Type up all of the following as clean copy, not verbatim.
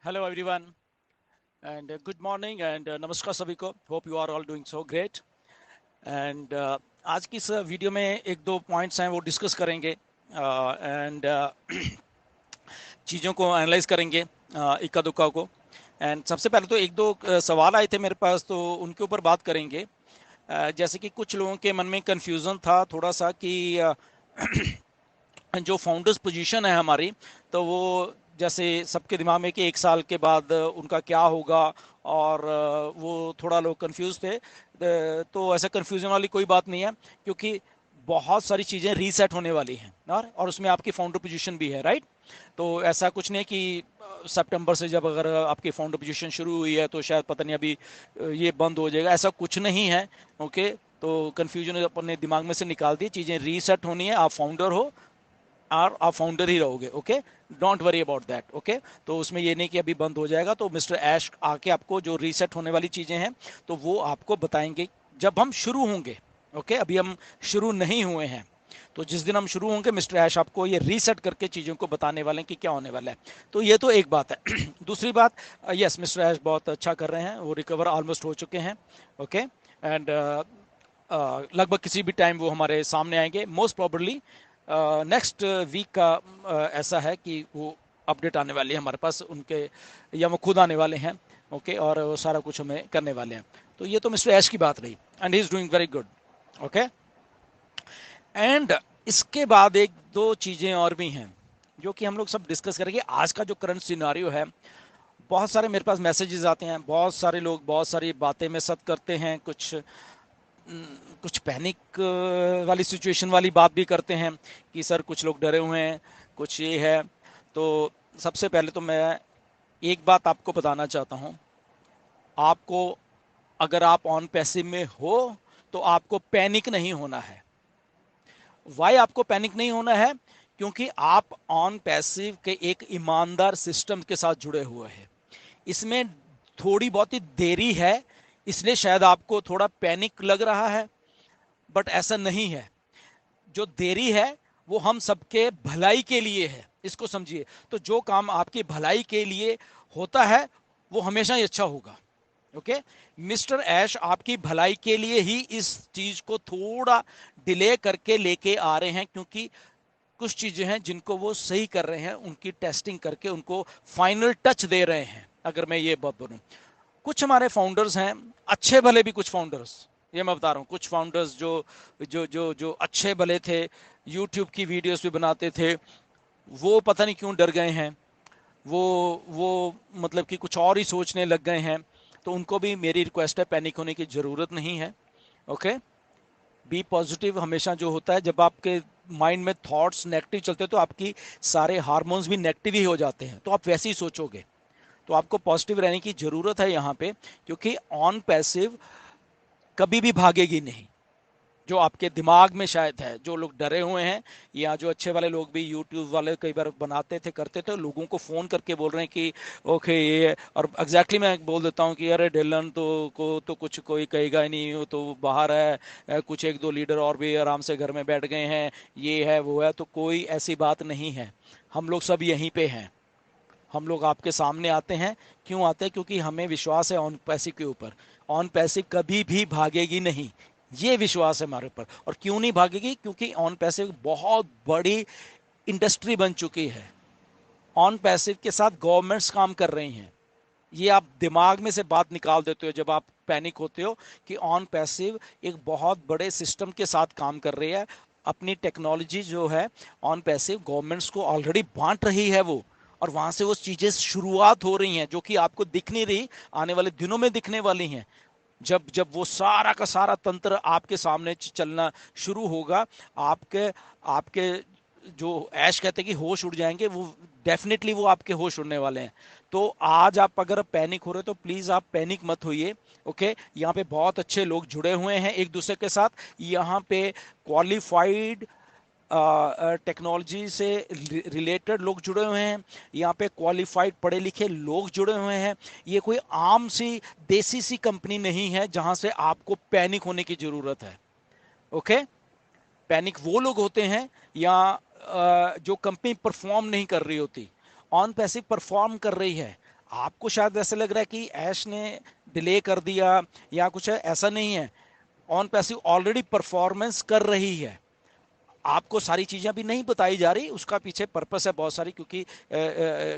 Hello everyone and good morning and नमस्कार सभी को. Hope you are all doing so great. And आज की इस वीडियो में एक दो पॉइंट्स हैं वो डिस्कस करेंगे एंड चीज़ों को एनालाइज करेंगे इक्का दुक्का को. एंड सबसे पहले तो एक दो सवाल आए थे मेरे पास तो उनके ऊपर बात करेंगे. जैसे कि कुछ लोगों के मन में कंफ्यूजन था थोड़ा सा कि जो फाउंडर्स पोजीशन है हमारी तो वो जैसे सबके दिमाग में कि एक साल के बाद उनका क्या होगा और वो थोड़ा लोग कंफ्यूज थे. तो ऐसा कंफ्यूजन वाली कोई बात नहीं है क्योंकि बहुत सारी चीज़ें रीसेट होने वाली हैं और उसमें आपकी फाउंडर पोजीशन भी है, राइट. तो ऐसा कुछ नहीं कि सितंबर से जब अगर आपकी फाउंडर पोजीशन शुरू हुई है तो शायद पता नहीं अभी ये बंद हो जाएगा, ऐसा कुछ नहीं है. ओके, तो कंफ्यूजन अपने दिमाग में से निकाल दिए, चीज़ें रीसेट होनी है. आप फाउंडर हो और आप फाउंडर ही रहोगे. Okay, don't worry about that. Okay, तो उसमें ये नहीं कि अभी बंद हो जाएगा. तो मिस्टर ऐश आके आपको जो रीसेट होने वाली चीज़ें हैं तो वो आपको बताएंगे जब हम शुरू होंगे. ओके, अभी हम शुरू नहीं हुए हैं तो जिस दिन हम शुरू होंगे मिस्टर ऐश आपको ये रीसेट करके चीज़ों को बताने वाले हैं कि क्या होने वाला है. तो ये तो एक बात है. दूसरी बात, यस मिस्टर ऐश बहुत अच्छा कर रहे हैं, वो रिकवर ऑलमोस्ट हो चुके हैं. ओके, एंड लगभग किसी भी टाइम वो हमारे सामने आएंगे. मोस्ट प्रॉबली नेक्स्ट वीक का ऐसा है कि वो अपडेट आने वाली है हमारे पास उनके, या वो खुद आने वाले हैं. ओके, और वो सारा कुछ हमें करने वाले हैं. तो ये तो मिस्टर ऐश की बात रही and he is doing very good. Okay, and इसके बाद एक दो चीज़ें और भी हैं जो कि हम लोग सब डिस्कस करेंगे. आज का जो करंट सिनारियो है, बहुत सारे मेरे पास मैसेजेस आते हैं, बहुत सारे लोग बहुत सारी बातें में सत करते हैं, कुछ पैनिक वाली सिचुएशन वाली बात भी करते हैं कि सर कुछ लोग डरे हुए हैं, कुछ ये है. तो सबसे पहले तो मैं एक बात आपको बताना चाहता हूँ. आपको, अगर आप ऑन पैसिव में हो तो आपको पैनिक नहीं होना है. वाई आपको पैनिक नहीं होना है? क्योंकि आप ऑन पैसिव के एक ईमानदार सिस्टम के साथ जुड़े हुए हैं. इसमें थोड़ी बहुत ही देरी है इसलिए शायद आपको थोड़ा पैनिक लग रहा है, बट ऐसा नहीं है. जो देरी है वो हम सबके भलाई के लिए है, इसको समझिए. तो जो काम आपकी भलाई के लिए होता है वो हमेशा ही अच्छा होगा. ओके, मिस्टर ऐश आपकी भलाई के लिए ही इस चीज को थोड़ा डिले करके लेके आ रहे हैं क्योंकि कुछ चीजें हैं जिनको वो सही कर रहे हैं, उनकी टेस्टिंग करके उनको फाइनल टच दे रहे हैं. अगर मैं ये बात बोलूं, कुछ हमारे फाउंडर्स हैं अच्छे भले भी, कुछ फाउंडर्स, ये मैं बता रहा हूँ, कुछ फाउंडर्स जो जो जो जो अच्छे भले थे, यूट्यूब की वीडियोस भी बनाते थे, वो पता नहीं क्यों डर गए हैं. वो मतलब कि कुछ और ही सोचने लग गए हैं. तो उनको भी मेरी रिक्वेस्ट है, पैनिक होने की ज़रूरत नहीं है. Okay, be positive. हमेशा जो होता है जब आपके माइंड में थॉट्स नेगेटिव चलते हैं तो आपकी सारे हार्मोन्स भी नेगेटिव ही हो जाते हैं, तो आप वैसे ही सोचोगे. तो आपको पॉजिटिव रहने की ज़रूरत है यहाँ पे, क्योंकि ऑन पैसिव कभी भी भागेगी नहीं. जो आपके दिमाग में शायद है, जो लोग डरे हुए हैं, या जो अच्छे वाले लोग भी, यूट्यूब वाले कई बार बनाते थे करते थे, लोगों को फ़ोन करके बोल रहे हैं कि ओके ये, और एग्जैक्टली मैं बोल देता हूँ कि अरे डिलन तो को तो कुछ कोई कहेगा ही नहीं, वो तो बाहर है, कुछ एक दो लीडर और भी आराम से घर में बैठ गए हैं, ये है वो है. तो कोई ऐसी बात नहीं है, हम लोग सब यहीं पे हैं. हम लोग आपके सामने आते हैं. क्यों आते हैं? क्योंकि हमें विश्वास है ऑन पैसिव के ऊपर. ऑन पैसिव कभी भी भागेगी नहीं, ये विश्वास है हमारे ऊपर. और क्यों नहीं भागेगी? क्योंकि ऑन पैसिव बहुत बड़ी इंडस्ट्री बन चुकी है. ऑन पैसिव के साथ गवर्नमेंट्स काम कर रही हैं. ये आप दिमाग में से बात निकाल देते हो जब आप पैनिक होते हो कि ऑन पैसिव एक बहुत बड़े सिस्टम के साथ काम कर रही है. अपनी टेक्नोलॉजी जो है ऑन पैसिव गवर्नमेंट्स को ऑलरेडी बांट रही है वो, और वहां से वो चीजें शुरुआत हो रही हैं जो कि आपको दिख नहीं रही, आने वाले दिनों में दिखने वाली हैं. जब जब वो सारा का सारा तंत्र आपके सामने चलना शुरू होगा, आपके आपके जो ऐश कहते हैं कि होश उड़ जाएंगे, वो डेफिनेटली वो आपके होश उड़ने वाले हैं. तो आज आप अगर पैनिक हो रहे हो तो प्लीज आप पैनिक मत होइए. ओके, यहाँ पे बहुत अच्छे लोग जुड़े हुए हैं एक दूसरे के साथ. यहाँ पे क्वालिफाइड टेक्नोलॉजी से रिलेटेड लोग जुड़े हुए हैं. यहाँ पे क्वालिफाइड पढ़े लिखे लोग जुड़े हुए हैं. ये कोई आम सी देसी सी कंपनी नहीं है जहां से आपको पैनिक होने की जरूरत है. ओके, पैनिक वो लोग होते हैं या जो कंपनी परफॉर्म नहीं कर रही होती. ऑन पैसिव परफॉर्म कर रही है. आपको शायद ऐसे लग रहा है कि ऐश ने डिले कर दिया या कुछ है, ऐसा नहीं है। ऑन पैसिव ऑलरेडी परफॉर्मेंस कर रही है। आपको सारी चीजें अभी नहीं बताई जा रही, उसका पीछे पर्पस है बहुत सारी, क्योंकि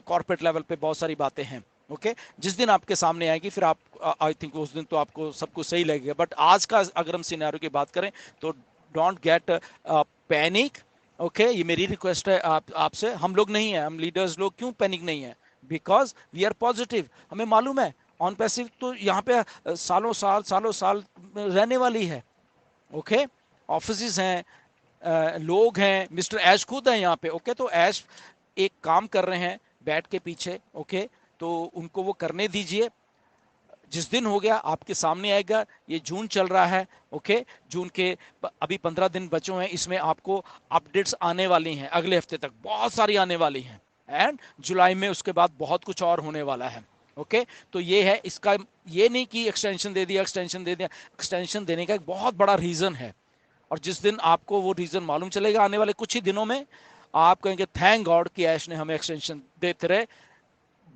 कॉर्पोरेट लेवल पे बहुत सारी बातें हैं। ओके, जिस दिन आपके सामने आएगी फिर आप, आई थिंक उस दिन तो आपको सब कुछ सही लगेगा। बट आज का अगर हम सिनेरियो की बात करें तो डोंट गेट पैनिक। ओके, ये मेरी रिक्वेस्ट है आपसे। हम लोग नहीं है, हम लीडर्स लोग क्यों पैनिक नहीं है? Because we are positive. हमें मालूम है ऑन पैसिव तो यहाँ पे सालों साल रहने वाली है। ओके, ऑफिस हैं, लोग हैं, मिस्टर ऐश खुद है यहाँ पे। ओके, तो ऐश एक काम कर रहे हैं बैठ के पीछे। ओके, तो उनको वो करने दीजिए। जिस दिन हो गया आपके सामने आएगा। ये जून चल रहा है। ओके, जून के अभी 15 दिन बचे हैं, इसमें आपको अपडेट्स आने वाली हैं, अगले हफ्ते तक बहुत सारी आने वाली हैं। एंड जुलाई में उसके बाद बहुत कुछ और होने वाला है। ओके, तो ये है इसका। ये नहीं कि एक्सटेंशन दे दिया, एक्सटेंशन दे दिया। एक्सटेंशन देने का एक बहुत बड़ा रीजन है, और जिस दिन आपको वो रीजन मालूम चलेगा आने वाले कुछ ही दिनों में, आप कहेंगे थैंक गॉड कि ऐश ने हमें एक्सटेंशन देते रहे।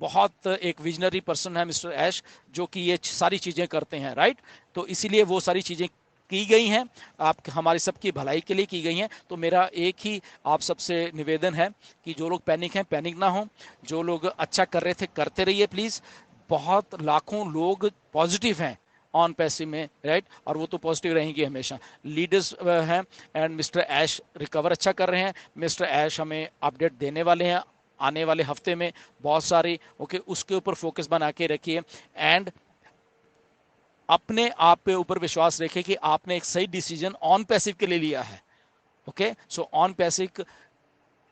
बहुत एक विजनरी पर्सन है मिस्टर ऐश, जो कि ये सारी चीजें करते हैं, राइट? तो इसीलिए वो सारी चीजें की गई हैं, आप हमारी सबकी भलाई के लिए की गई हैं। तो मेरा एक ही आप सबसे निवेदन है कि जो लोग पैनिक हैं, पैनिक ना हो। जो लोग अच्छा कर रहे थे करते रहिए प्लीज। बहुत लाखों लोग पॉजिटिव हैं ऑन पैसिव में, राइट? और वो तो पॉजिटिव रहेंगे हमेशा। लीडर्स हैं, एंड मिस्टर ऐश रिकवर अच्छा कर रहे हैं। मिस्टर ऐश हमें अपडेट देने वाले हैं आने वाले हफ्ते में बहुत सारी। ओके, उसके ऊपर फोकस बना के रखिए, एंड अपने आप पे ऊपर विश्वास रखिए कि आपने एक सही डिसीजन ऑन पैसिव के लिए लिया है। ओके, सो ऑन पैसिव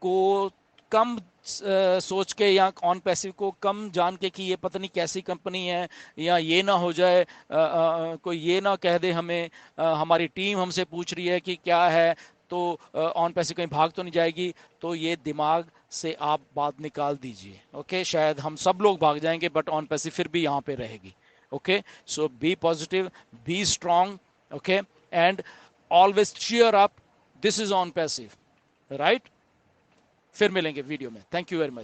को कम सोच के, या ऑन पैसिव को कम जान के कि ये पता नहीं कैसी कंपनी है, या ये ना हो जाए कोई ये ना कह दे हमें, हमारी टीम हमसे पूछ रही है कि क्या है, तो ऑन पैसिव कहीं भाग तो नहीं जाएगी। तो ये दिमाग से आप बात निकाल दीजिए। ओके, शायद हम सब लोग भाग जाएंगे बट ऑन पैसिव फिर भी यहाँ पे रहेगी। Okay, so be positive, be strong. Okay, and always cheer up. This is on passive, right? फिर मिलेंगे वीडियो में। Thank you very much.